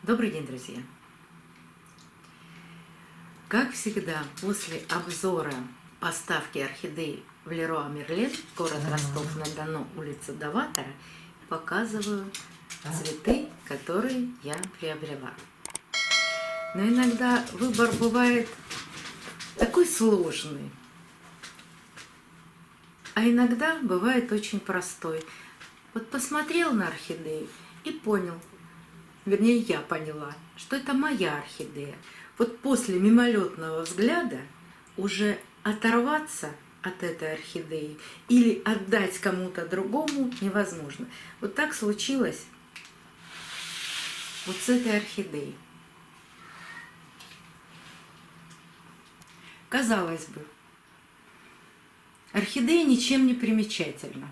Добрый день, друзья! Как всегда, после обзора поставки орхидей в Леруа Мерлен, город Ростов-на-Дону, улица Доватора, показываю цветы, которые я приобрела. Но иногда выбор бывает такой сложный, а иногда бывает очень простой. Вот посмотрел на орхидею и понял, вернее, я поняла, что это моя орхидея. Вот после мимолетного взгляда уже оторваться от этой орхидеи или отдать кому-то другому невозможно. Вот так случилось вот с этой орхидеей. Казалось бы, орхидея ничем не примечательна.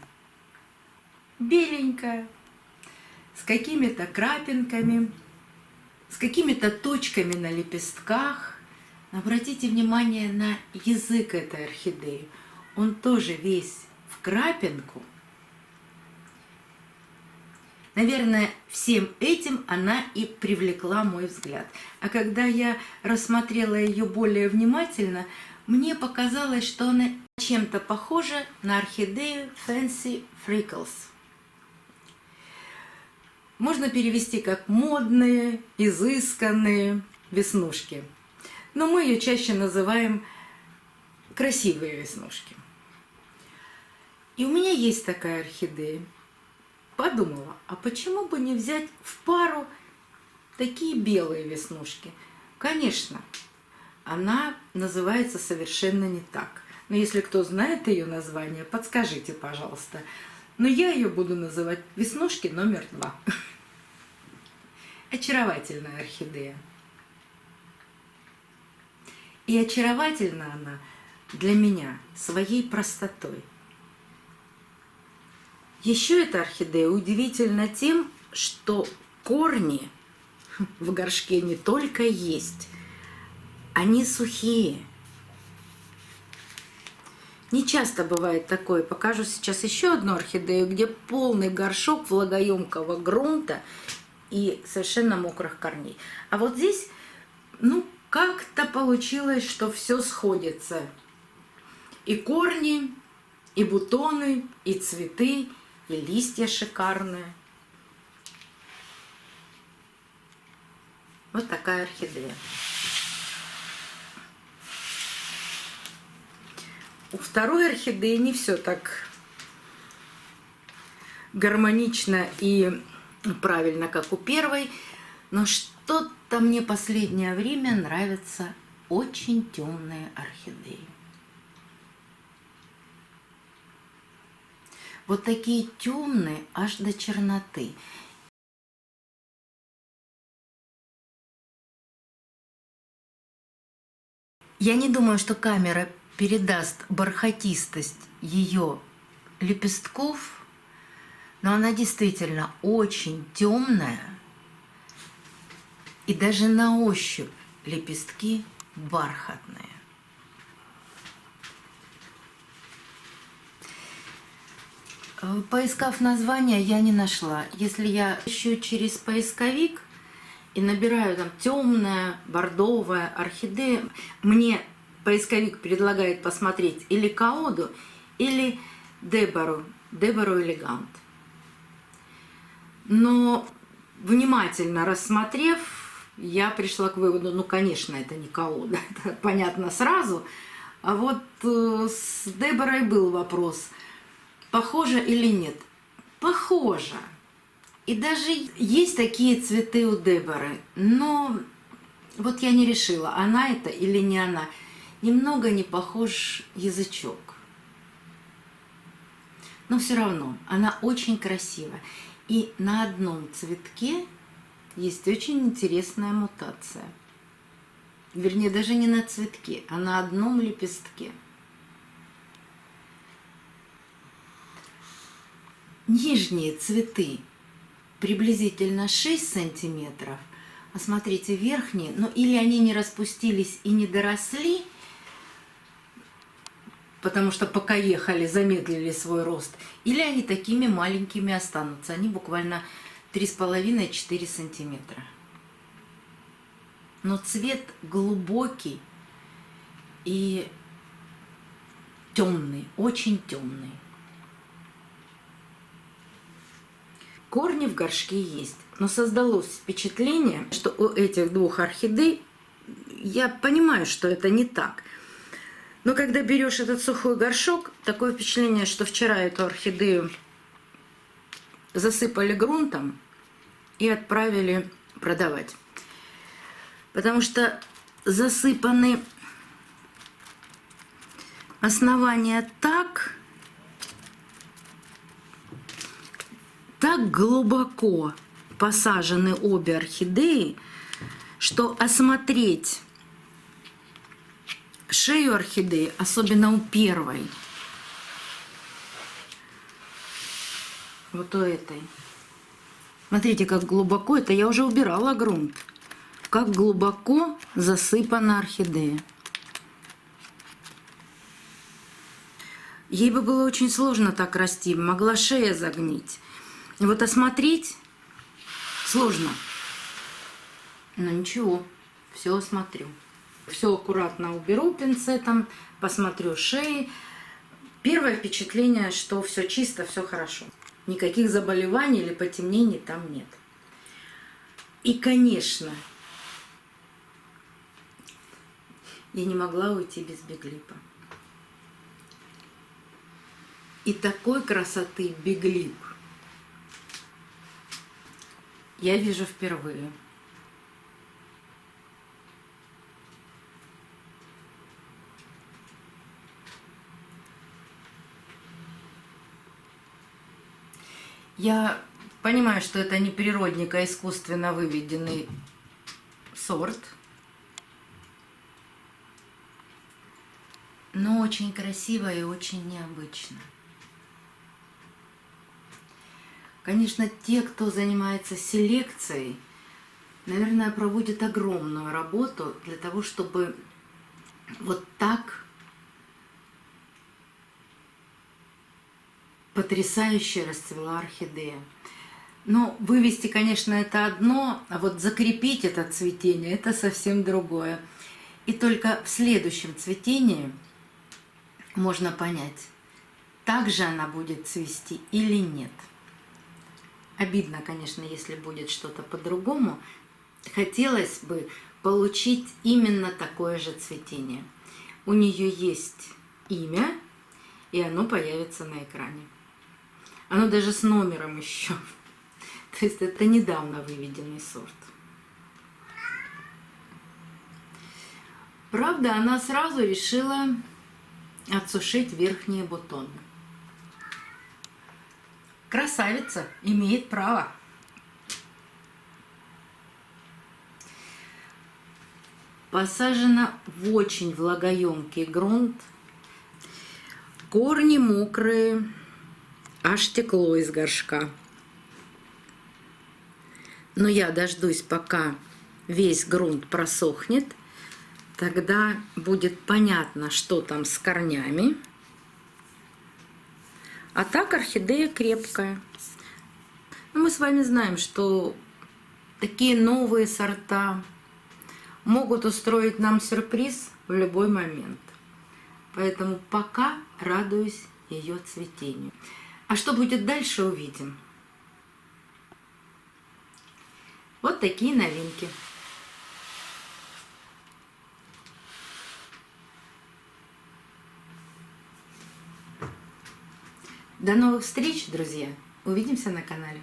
Беленькая, с какими-то крапинками, с какими-то точками на лепестках. Обратите внимание на язык этой орхидеи. Он тоже весь в крапинку. Наверное, всем этим она и привлекла мой взгляд. А когда я рассмотрела ее более внимательно, мне показалось, что она чем-то похожа на орхидею Fancy Freckles. Можно перевести как модные, изысканные веснушки. Но мы ее чаще называем красивые веснушки. И у меня есть такая орхидея. Подумала, а почему бы не взять в пару такие белые веснушки? Конечно, она называется совершенно не так. Но если кто знает ее название, подскажите, пожалуйста. Но я ее буду называть веснушки номер 2. Очаровательная орхидея. И очаровательна она для меня своей простотой. Еще эта орхидея удивительна тем, что корни в горшке не только есть, они сухие. Не часто бывает такое. Покажу сейчас еще одну орхидею, где полный горшок влагоемкого грунта и совершенно мокрых корней. А вот здесь, как-то получилось, что все сходится. И корни, и бутоны, и цветы, и листья шикарные. Вот такая орхидея. У второй орхидеи не все так гармонично и правильно, как у первой, но что-то мне последнее время нравятся очень темные орхидеи. Вот такие темные аж до черноты. Я не думаю, что камера передаст бархатистость ее лепестков, но она действительно очень темная, и даже на ощупь лепестки бархатные. Поискав название, я не нашла. Если я ищу через поисковик и набираю там темная, бордовая орхидея, мне поисковик предлагает посмотреть или Каоду, или Дебору элегант. Но внимательно рассмотрев, я пришла к выводу, конечно, это не Каода, это понятно сразу. А вот с Деборой был вопрос, похоже или нет? Похоже. И даже есть такие цветы у Деборы, но вот я не решила, она это или не она. Немного не похож язычок. Но все равно она очень красивая. И на одном цветке есть очень интересная мутация. Вернее, даже не на цветке, а на одном лепестке. Нижние цветы приблизительно 6 сантиметров, а смотрите, верхние, или они не распустились и не доросли, потому что пока ехали, замедлили свой рост, или они такими маленькими останутся. Они буквально 3,5-4 сантиметра. но цвет глубокий и темный, очень темный. Корни в горшке есть, но создалось впечатление, что у этих двух орхидей, я понимаю, что это не так, но когда берешь этот сухой горшок, такое впечатление, что вчера эту орхидею засыпали грунтом и отправили продавать. Потому что засыпаны основания так глубоко посажены обе орхидеи, что осмотреть шею орхидеи, особенно у первой, вот у этой. Смотрите, как глубоко, это я уже убирала грунт, как глубоко засыпана орхидея. Ей бы было очень сложно так расти, могла шея загнить. И вот осмотреть сложно. Но ничего, все осмотрю. Все аккуратно уберу пинцетом, посмотрю шеи. Первое впечатление, что все чисто, все хорошо. Никаких заболеваний или потемнений там нет. И, конечно, я не могла уйти без биглипа. И такой красоты биглип я вижу впервые. Я понимаю, что это не природник, а искусственно выведенный сорт. Но очень красиво и очень необычно. Конечно, те, кто занимается селекцией, наверное, проводят огромную работу для того, чтобы вот так потрясающе расцвела орхидея. Но вывести, конечно, это одно, а вот закрепить это цветение – это совсем другое. И только в следующем цветении можно понять, так же она будет цвести или нет. Обидно, конечно, если будет что-то по-другому. Хотелось бы получить именно такое же цветение. У нее есть имя, и оно появится на экране. Оно даже с номером еще. То есть это недавно выведенный сорт. Правда, она сразу решила отсушить верхние бутоны. Красавица, имеет право. Посажена в очень влагоемкий грунт. Корни мокрые, аж текло из горшка. Но я дождусь, пока весь грунт просохнет. Тогда будет понятно, что там с корнями. А так орхидея крепкая. Но мы с вами знаем, что такие новые сорта могут устроить нам сюрприз в любой момент. Поэтому пока радуюсь ее цветению. А что будет дальше, увидим. Вот такие новинки. До новых встреч, друзья! Увидимся на канале.